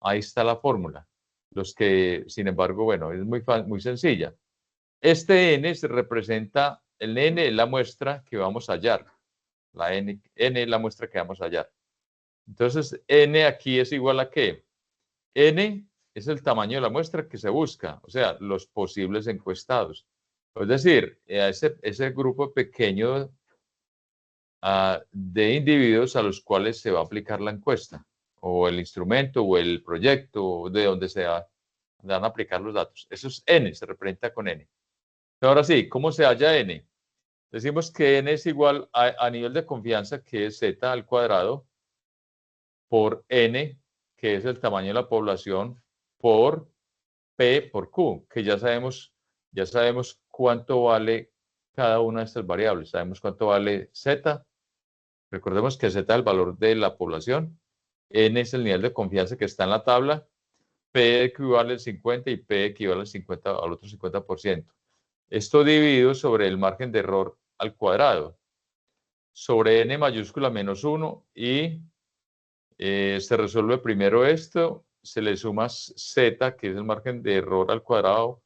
Ahí está la fórmula. Los que, sin embargo, bueno, es muy sencilla. Este N se representa, el N es la muestra que vamos a hallar. La N es la muestra que vamos a hallar. Entonces, N aquí es igual a ¿qué? N es el tamaño de la muestra que se busca, o sea, los posibles encuestados. Es decir, a ese grupo pequeño de individuos a los cuales se va a aplicar la encuesta. o el instrumento, o el proyecto, de donde van a aplicar los datos. Eso es n, se representa con n. Ahora sí, ¿cómo se halla n? Decimos que n es igual a nivel de confianza, que es z al cuadrado, por n, que es el tamaño de la población, por P por Q, que ya sabemos cuánto vale cada una de estas variables. Sabemos cuánto vale Z. Recordemos que Z es el valor de la población. N es el nivel de confianza que está en la tabla. P equivale al 50 y P equivale al otro 50%. Esto dividido sobre el margen de error al cuadrado. Sobre N mayúscula menos 1 y se resuelve primero esto, se le suma Z, que es el margen de error al cuadrado,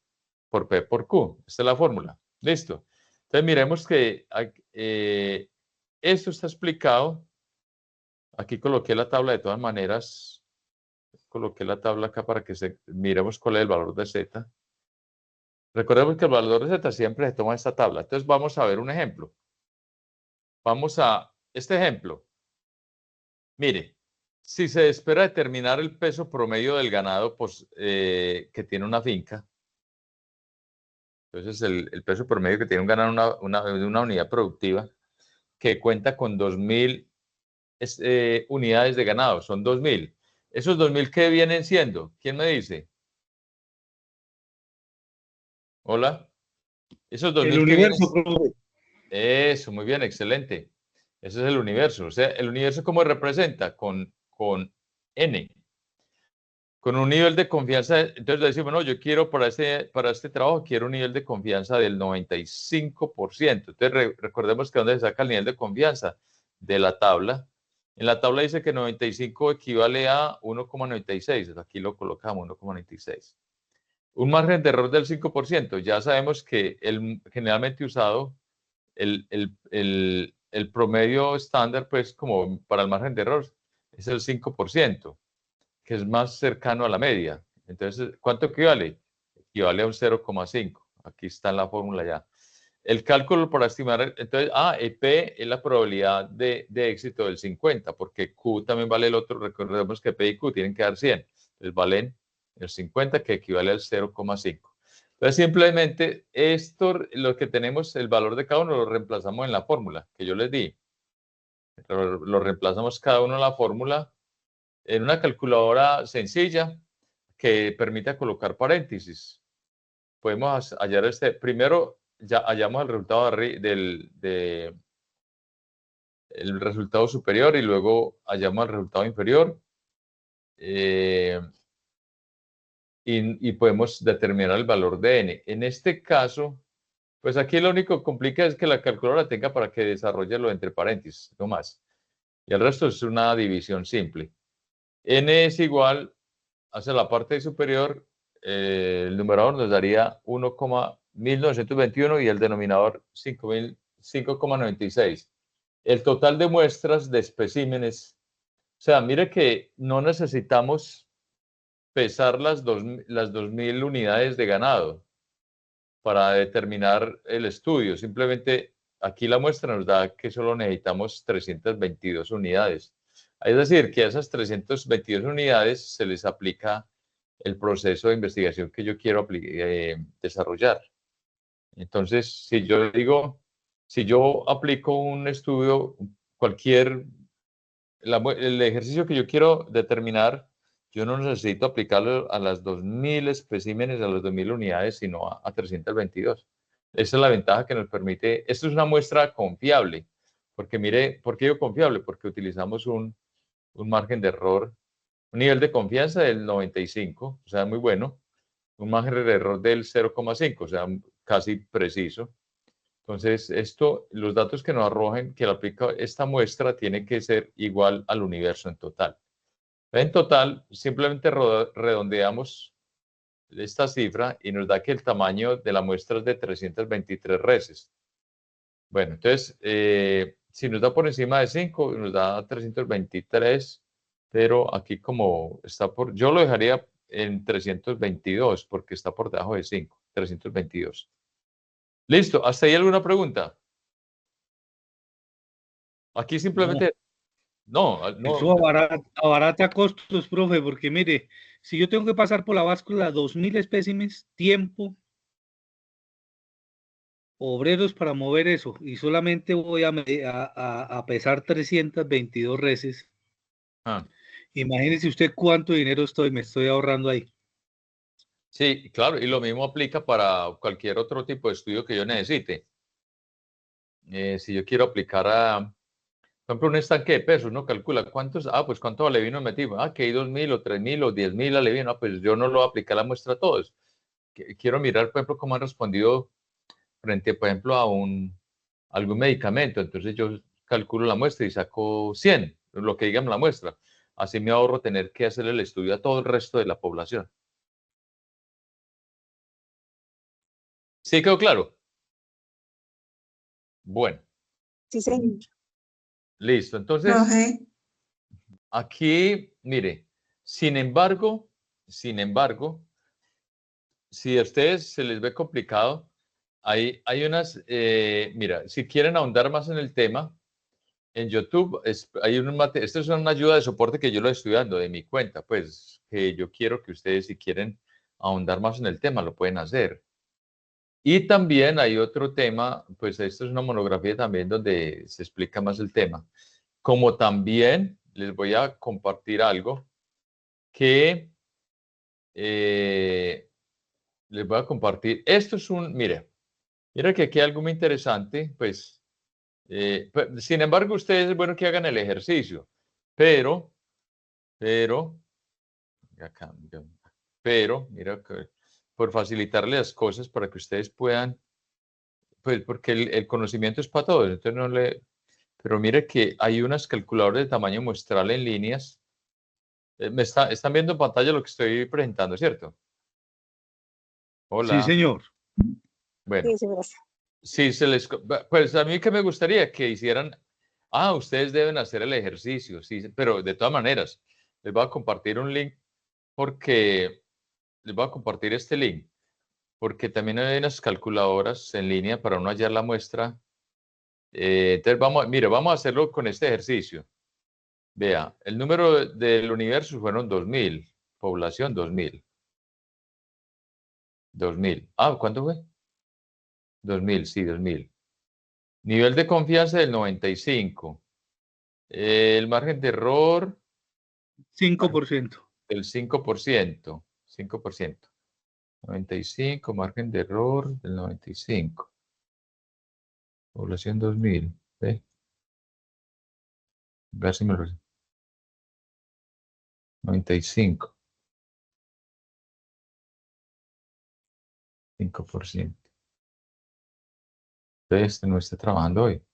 por P por Q. Esta es la fórmula. Listo. Entonces miremos que esto está explicado. Aquí coloqué la tabla de todas maneras. Coloqué la tabla acá para que miremos cuál es el valor de Z. Recordemos que el valor de Z siempre se toma esta tabla. Entonces vamos a ver un ejemplo. Vamos a este ejemplo. Mire, si se espera determinar el peso promedio del ganado pues, que tiene una finca, entonces el peso promedio que tiene un ganado una unidad productiva que cuenta con 2.000 unidades de ganado, son 2.000. ¿Esos 2.000 qué vienen siendo? ¿Quién me dice? Hola. Esos 2.000 El universo, profe. Eso, muy bien, excelente. Ese es el universo. O sea, el universo ¿cómo representa? Con N. Con un nivel de confianza, entonces decimos, no, yo quiero para este trabajo, quiero un nivel de confianza del 95%. Entonces recordemos que ¿dónde se saca el nivel de confianza? De la tabla. En la tabla dice que 95 equivale a 1,96. Aquí lo colocamos, 1,96. Un margen de error del 5%. Ya sabemos que el generalmente usado, el promedio estándar, pues como para el margen de error, es el 5%, que es más cercano a la media. Entonces, ¿cuánto equivale? Equivale a un 0,5. Aquí está en la fórmula ya. El cálculo para estimar, entonces, P es la probabilidad de éxito del 50, porque Q también vale el otro. Recordemos que P y Q tienen que dar 100. Entonces, valen el 50, que equivale al 0,5. Entonces, simplemente esto, lo que tenemos, el valor de cada uno, lo reemplazamos en la fórmula que yo les di. Lo reemplazamos cada uno en la fórmula en una calculadora sencilla que permita colocar paréntesis. Podemos hallar primero ya hallamos el resultado el resultado superior y luego hallamos el resultado inferior y podemos determinar el valor de n. En este caso, pues aquí lo único que complica es que la calculadora tenga para que desarrolle lo entre paréntesis, no más. Y el resto es una división simple. N es igual, hacia la parte superior, el numerador nos daría 1,1921 y el denominador 5,96. El total de muestras de especímenes, o sea, mire que no necesitamos pesar las 2.000 unidades de ganado para determinar el estudio. Simplemente aquí la muestra nos da que solo necesitamos 322 unidades. Es decir, que a esas 322 unidades se les aplica el proceso de investigación que yo quiero desarrollar. Entonces, si yo aplico un estudio, el ejercicio que yo quiero determinar, yo no necesito aplicarlo a las 2.000 especímenes, a las 2.000 unidades, sino a 322. Esa es la ventaja que nos permite. Esto es una muestra confiable, porque mire, ¿por qué digo confiable? Porque utilizamos un margen de error, un nivel de confianza del 95, o sea, muy bueno, un margen de error del 0,5, o sea, casi preciso. Entonces, los datos que nos arrojen que aplica esta muestra tiene que ser igual al universo en total. En total, simplemente redondeamos esta cifra y nos da que el tamaño de la muestra es de 323 reses. Bueno, entonces, si nos da por encima de 5, nos da 323, pero aquí como está yo lo dejaría en 322 porque está por debajo de 5, 322. Listo, ¿hasta ahí alguna pregunta? Aquí simplemente No, no. Eso abarata costos, profe, porque mire, si yo tengo que pasar por la báscula 2.000 espécimes, tiempo, obreros para mover eso, y solamente voy a pesar 322 reses. Ah, Imagínese usted cuánto dinero me estoy ahorrando ahí. sí, claro, y lo mismo aplica para cualquier otro tipo de estudio que yo necesite. Si yo quiero aplicar por ejemplo, un estanque de pesos, uno calcula cuántos, pues cuánto alevinos metí, que hay 2.000 o 3.000 o 10.000 alevinos, pues yo no lo voy a aplicar la muestra a todos. Quiero mirar, por ejemplo, cómo han respondido frente, por ejemplo, a algún medicamento. Entonces yo calculo la muestra y saco 100, lo que diga la muestra. Así me ahorro tener que hacer el estudio a todo el resto de la población. ¿Sí quedó claro? Bueno. Sí, señor. Listo. Entonces, Profe. aquí, mire, sin embargo, si a ustedes se les ve complicado, hay unas, mira, si quieren ahondar más en el tema, en YouTube hay esto es una ayuda de soporte que yo lo estoy dando de mi cuenta, pues que yo quiero que ustedes si quieren ahondar más en el tema lo pueden hacer. Y también hay otro tema, pues esto es una monografía también donde se explica más el tema. Como también les voy a compartir algo que les voy a compartir. Esto es mira que aquí hay algo muy interesante, pues, sin embargo, ustedes es bueno que hagan el ejercicio, pero, acá, mira, por facilitarles las cosas para que ustedes puedan, pues, porque el conocimiento es para todos, entonces no le, pero mire que hay unas calculadoras de tamaño muestral en líneas. Están viendo en pantalla lo que estoy presentando, ¿cierto? Sí, Hola. señor. Bueno, sí, pues a mí que me gustaría que hicieran, ustedes deben hacer el ejercicio, sí, pero de todas maneras, les voy a compartir un link porque les voy a compartir este link, porque también hay unas calculadoras en línea para uno hallar la muestra. Entonces, vamos a hacerlo con este ejercicio. Vea, el número del universo fueron 2.000, población 2.000. 2.000. ¿Cuánto fue? 2.000, sí, 2.000. Nivel de confianza del 95. El margen de error 5%. del 5%. 5%. 95, margen de error del 95. Población 2.000. ¿Ve? Casi me lo 95. 5%. Este no está trabajando hoy.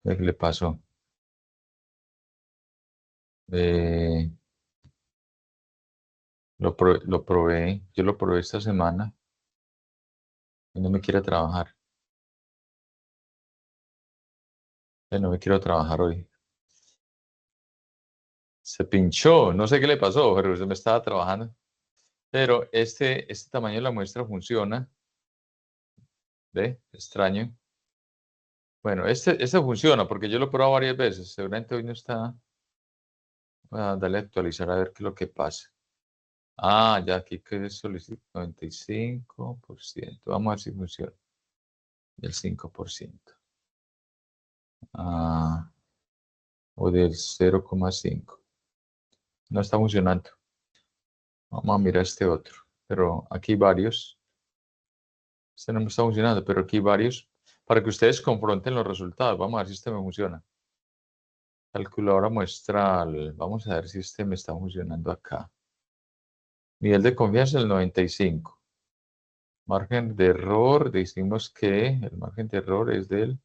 ¿Qué le pasó? Lo probé. Yo lo probé esta semana y no me quiere trabajar. No me quiero trabajar hoy. Se pinchó. No sé qué le pasó, pero se me estaba trabajando. Pero este tamaño de la muestra funciona. ¿Ve? Extraño. Bueno, este funciona porque yo lo he probado varias veces. Seguramente hoy no está. Voy a darle a actualizar a ver qué es lo que pasa. Ya aquí que solicito 95%. Vamos a ver si funciona. Del 5%. O del 0,5. No está funcionando. Vamos a mirar este otro. Pero aquí varios. Este no me está funcionando, pero aquí varios. Para que ustedes confronten los resultados. Vamos a ver si este me funciona. Calculadora muestral. Vamos a ver si este me está funcionando acá. Nivel de confianza del 95. Margen de error. Decimos que el margen de error es del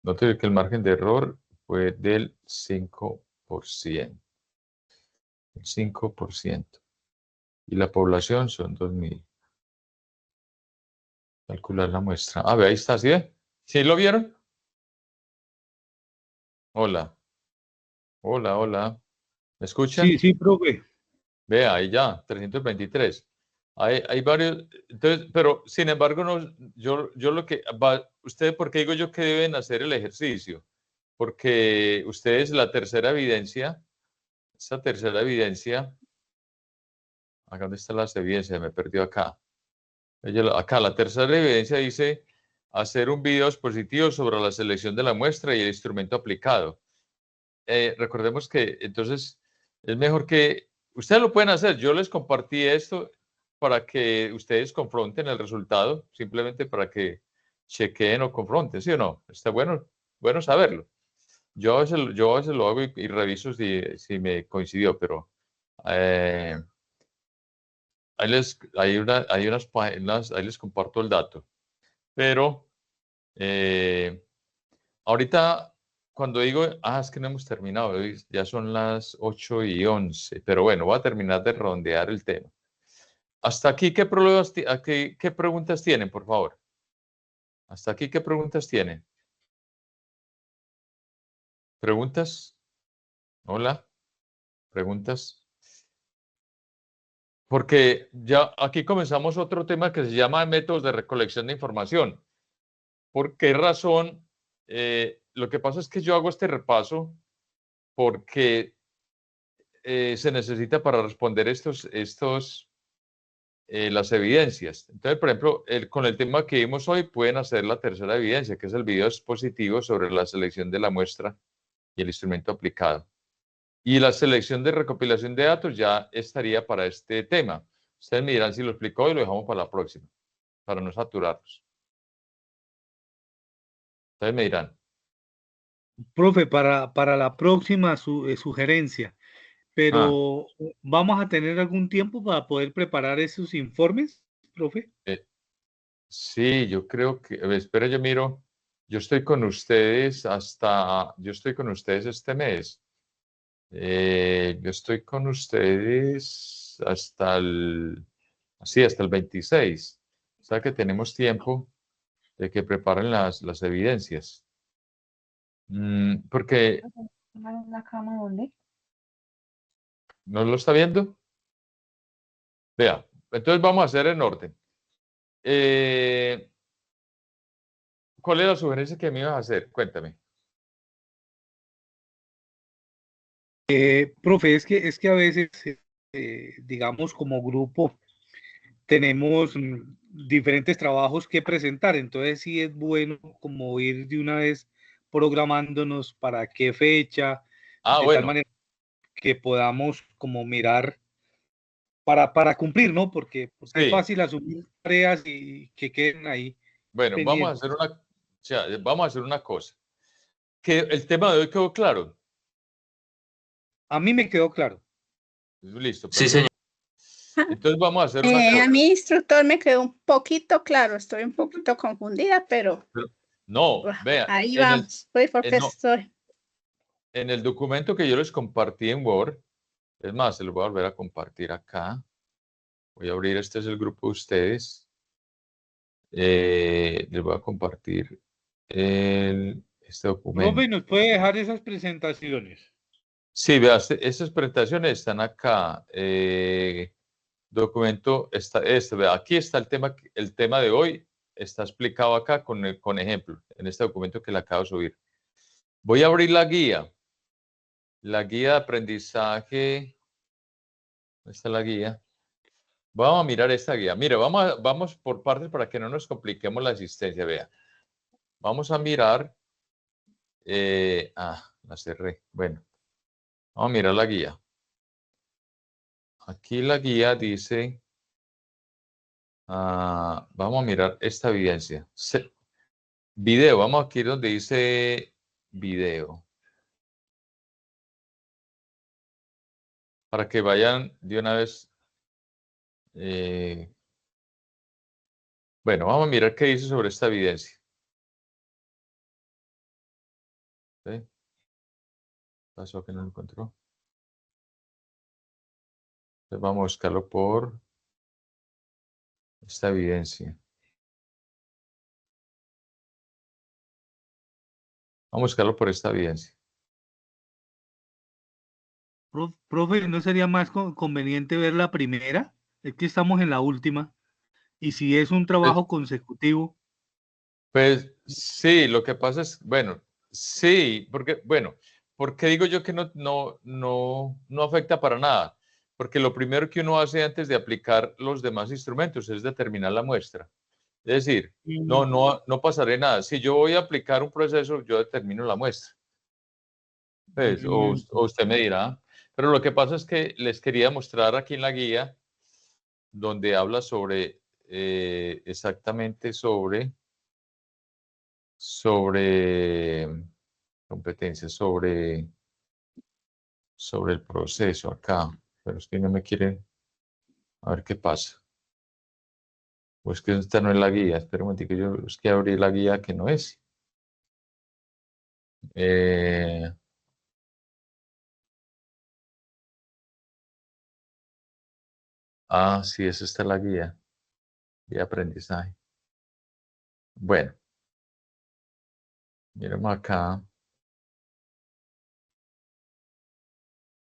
note que el margen de error fue del 5%. El 5%. Y la población son 2.000. Calcular la muestra. Ve, ahí está, ¿sí ve? ¿Sí lo vieron? Hola. Hola. ¿Me escuchan? Sí, profe. Vea, ahí ya, 323. Hay varios, entonces, pero sin embargo, no, yo lo que, ustedes, ¿por qué digo yo que deben hacer el ejercicio? Porque ustedes la tercera evidencia, esta tercera evidencia, acá dónde está la evidencia, me perdió acá. Acá la tercera evidencia dice hacer un video expositivo sobre la selección de la muestra y el instrumento aplicado. Recordemos que entonces es mejor que ustedes lo pueden hacer. Yo les compartí esto para que ustedes confronten el resultado, simplemente para que chequeen o confronten, ¿sí o no? Está bueno saberlo. Yo a veces lo hago y reviso si me coincidió, pero hay unas páginas, ahí les comparto el dato. Pero ahorita, cuando digo, es que no hemos terminado, hoy ya son las 8:11, pero bueno, voy a terminar de redondear el tema. Hasta aquí, ¿qué preguntas tienen, por favor? Hasta aquí, ¿qué preguntas tienen? ¿Preguntas? Hola, ¿preguntas? Porque ya aquí comenzamos otro tema que se llama métodos de recolección de información. ¿Por qué razón? Lo que pasa es que yo hago este repaso porque se necesita para responder las evidencias. Entonces, por ejemplo, con el tema que vimos hoy, pueden hacer la tercera evidencia, que es el video expositivo sobre la selección de la muestra y el instrumento aplicado. Y la selección de recopilación de datos ya estaría para este tema. Ustedes me dirán si lo explicó y lo dejamos para la próxima, para no saturarnos. Ustedes me dirán. Profe, para la próxima sugerencia, pero ¿vamos a tener algún tiempo para poder preparar esos informes, profe? Sí, yo creo que, espera, yo miro, yo estoy con ustedes este mes. Yo estoy con ustedes hasta el 26. O sea que tenemos tiempo de que preparen las evidencias. Porque, ¿La cama dónde? ¿no lo está viendo? Vea, entonces vamos a hacer en orden. ¿Cuál es la sugerencia que me ibas a hacer? Cuéntame. Profe, es que a veces, digamos, como grupo, tenemos diferentes trabajos que presentar, entonces sí es bueno como ir de una vez programándonos para qué fecha, de tal Bueno. manera que podamos como mirar para cumplir, ¿no? Porque Sí. es fácil asumir tareas y que queden ahí. Bueno, pendientes. vamos a hacer una cosa. Que el tema de hoy quedó claro. A mí me quedó claro. Listo. Sí, señor. Entonces vamos a hacer una cosa. A mi instructor me quedó un poquito claro, estoy un poquito confundida, pero no, vea. ahí vamos, profesor. En el documento que yo les compartí en Word, es más, se lo voy a volver a compartir acá. Voy a abrir, este es el grupo de ustedes. Les voy a compartir este documento. Profe, ¿nos puede dejar esas presentaciones? Sí, vea, estas presentaciones están acá. Documento, vea, aquí está el tema de hoy, está explicado acá con ejemplo, en este documento que le acabo de subir. Voy a abrir la guía de aprendizaje. ¿Dónde está la guía? Vamos a mirar esta guía. Mire, vamos por partes para que no nos compliquemos la asistencia. Vea, vamos a mirar. La cerré. Bueno, vamos a mirar la guía. Aquí la guía dice, vamos a mirar esta evidencia. Video, vamos aquí donde dice video. Para que vayan de una vez. Bueno, vamos a mirar qué dice sobre esta evidencia. ¿Sí? Pasó que no lo encontró. Entonces vamos a buscarlo por esta evidencia. Vamos a buscarlo por esta evidencia. Profe, ¿no sería más conveniente ver la primera? Es que estamos en la última. Y si es un trabajo consecutivo. Pues sí, lo que pasa es, bueno, sí, porque, bueno, ¿por qué digo yo que no afecta para nada? Porque lo primero que uno hace antes de aplicar los demás instrumentos es determinar la muestra. Es decir, no pasaré nada. Si yo voy a aplicar un proceso, yo determino la muestra. Pues, o usted me dirá. Pero lo que pasa es que les quería mostrar aquí en la guía, donde habla sobre, exactamente sobre competencias, sobre el proceso acá. Pero es que no me quieren. A ver qué pasa. Pues que esta no es la guía. Espera un momentico, yo es que abrí la guía que no es. Sí, esa está la guía de aprendizaje. Bueno, miremos acá.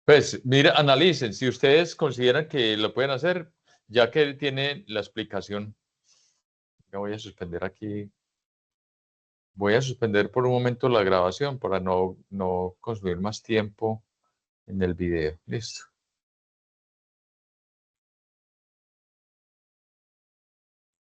Pues, mira, analicen. Si ustedes consideran que lo pueden hacer, ya que tiene la explicación. Ya voy a suspender aquí. Voy a suspender por un momento la grabación para no consumir más tiempo en el video. Listo.